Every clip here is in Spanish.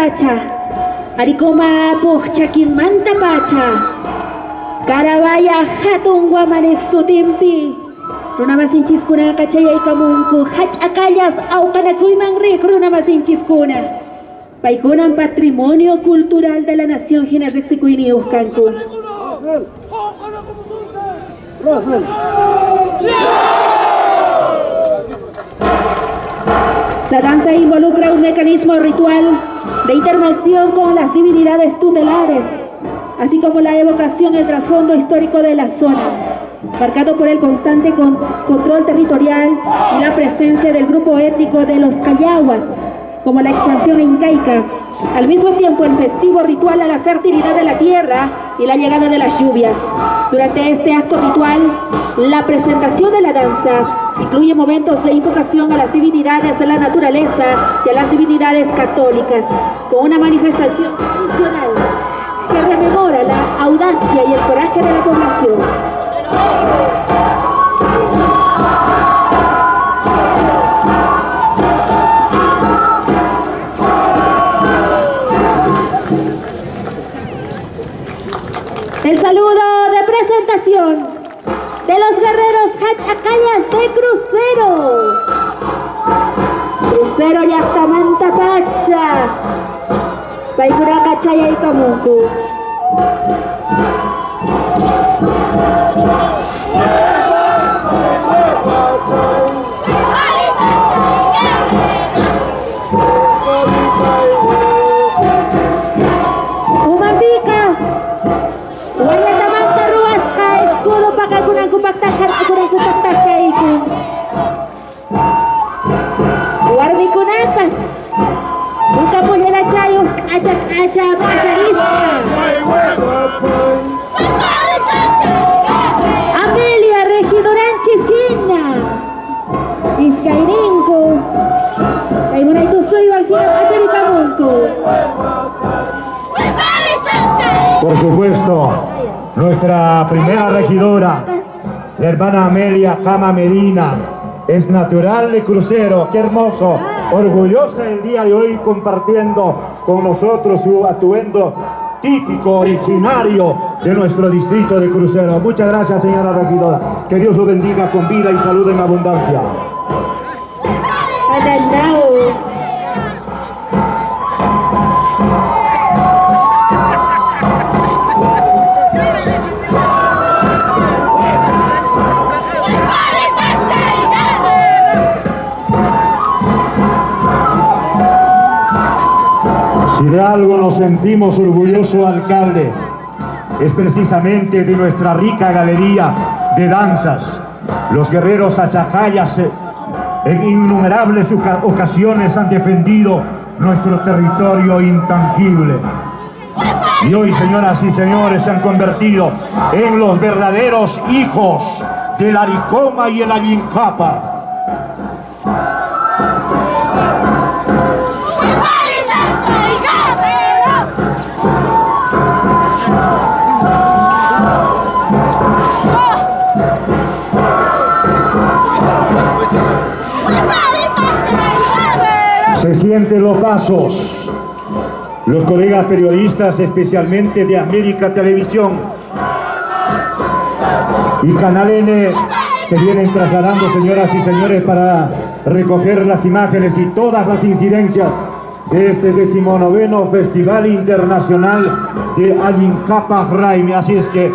pacha, arikoma puhchakin manta pacha, karabaya hatun guamanek sutimpi, runamasin chiskuna kachaya ikamunku, hachakayas aukanakuyman rik runamasin chiskuna, paikunan patrimonio cultural de la nación Hinarrixikuini Uskanku. La danza involucra un mecanismo ritual de intervención con las divinidades tutelares, así como la evocación del trasfondo histórico de la zona, marcado por el constante control territorial y la presencia del grupo étnico de los Cayahuas, como la expansión incaica. Al mismo tiempo, el festivo ritual a la fertilidad de la tierra y la llegada de las lluvias. Durante este acto ritual, la presentación de la danza incluye momentos de invocación a las divinidades de la naturaleza y a las divinidades católicas, con una manifestación tradicional que rememora la audacia y el coraje de la población. El saludo de presentación de los guerreros Hachacayas de Crucero. Crucero Yachtamanta Pacha. Paikura Kachaya y Kamuku. Warmikunapas buka punyala cayo acak-acak Amelia Regidoranchis Hina Iskairinko ay muna ito soy acharita mundo. Por supuesto, nuestra primera regidora, la hermana Amelia Cama Medina, es natural de Crucero. Qué hermoso, orgullosa el día de hoy compartiendo con nosotros su atuendo típico, originario de nuestro distrito de Crucero. Muchas gracias, señora regidora. Que Dios lo bendiga con vida y salud en abundancia. Si de algo nos sentimos orgullosos, alcalde, es precisamente de nuestra rica galería de danzas. Los guerreros Hachacayas en innumerables ocasiones han defendido nuestro territorio intangible. Y hoy, señoras y señores, se han convertido en los verdaderos hijos del Aricoma y el Allincapa. Se sienten los pasos. Los colegas periodistas, especialmente de América Televisión y Canal N, se vienen trasladando, señoras y señores, para recoger las imágenes y todas las incidencias de este 19º Festival Internacional de Allincapa Raimi. Así es que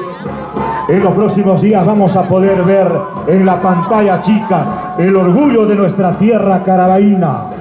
en los próximos días vamos a poder ver en la pantalla chica el orgullo de nuestra tierra carabaína.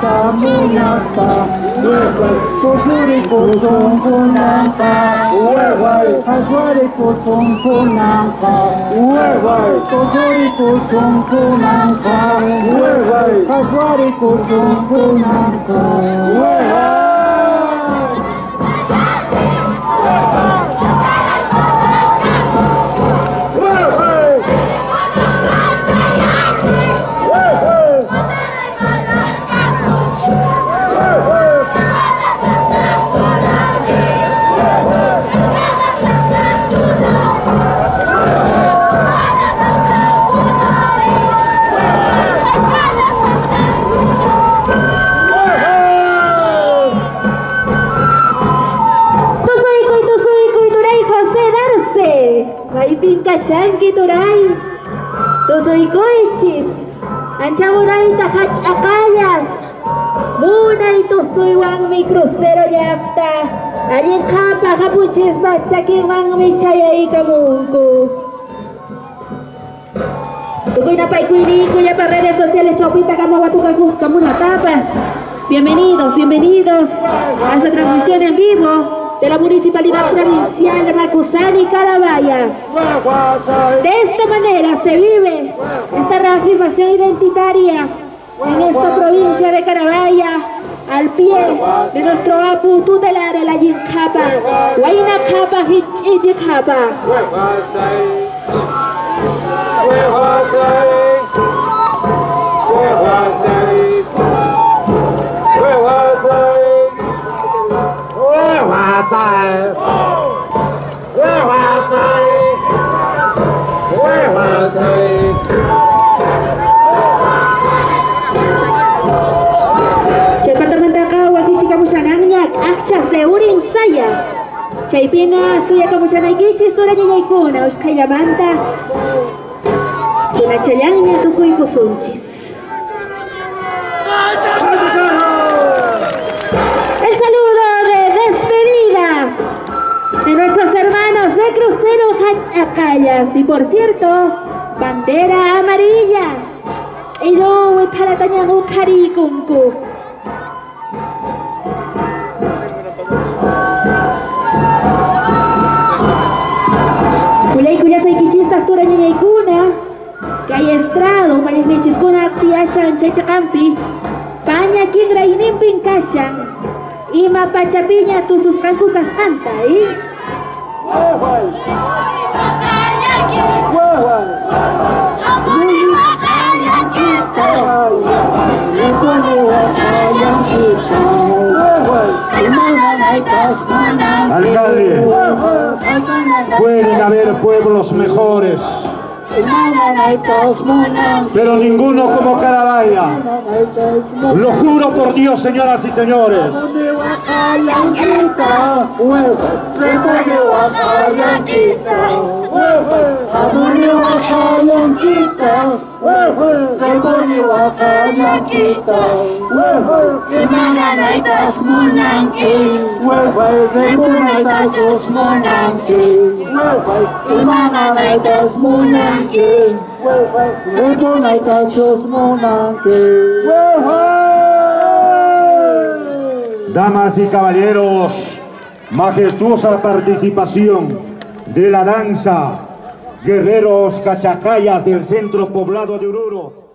munaspa, kusuri kusum kunampa, kashwari kusum kunampa, kusuri kusum kunampa, kashwari kusum kunampa. Kashanki turay, tusoy koichis, anchamuray tahach akayas, munay tusoy wang mi crucero yafta, alin kapa kapuchis bachakin wang mi chayay kamunku. Tukoy na paikuiri kuya para redes sociales chopita kamu na tapas. Bienvenidos a esta transmisión en vivo de la Municipalidad Provincial de Macusani, Carabaya. De esta manera se vive esta reafirmación identitaria en esta provincia de Carabaya, al pie de nuestro apu tutelar, el Ayincapa, Huayna Capa, Hichichi Capa. Achas de urin saya chaipina suya kamushana gichis tora yaykuna ushkayamanta kuna chayanya tukuy kusunchis. El saludo de despedida de nuestros hermanos de Crucero Hachacayas y por cierto bandera amarilla y no para tañan un carikunku. Kay estrado mayas lechiskuna tiashan chaychakampi paña kinra inimpin kashan ima pachapiña tususkanku kasanta Alcalde, pueden haber pueblos mejores, pero ninguno como Carabaya. Lo juro por Dios, señoras y señores. Damas y caballeros, majestuosa participación de la danza Guerreros Cachacayas del centro poblado de Oruro.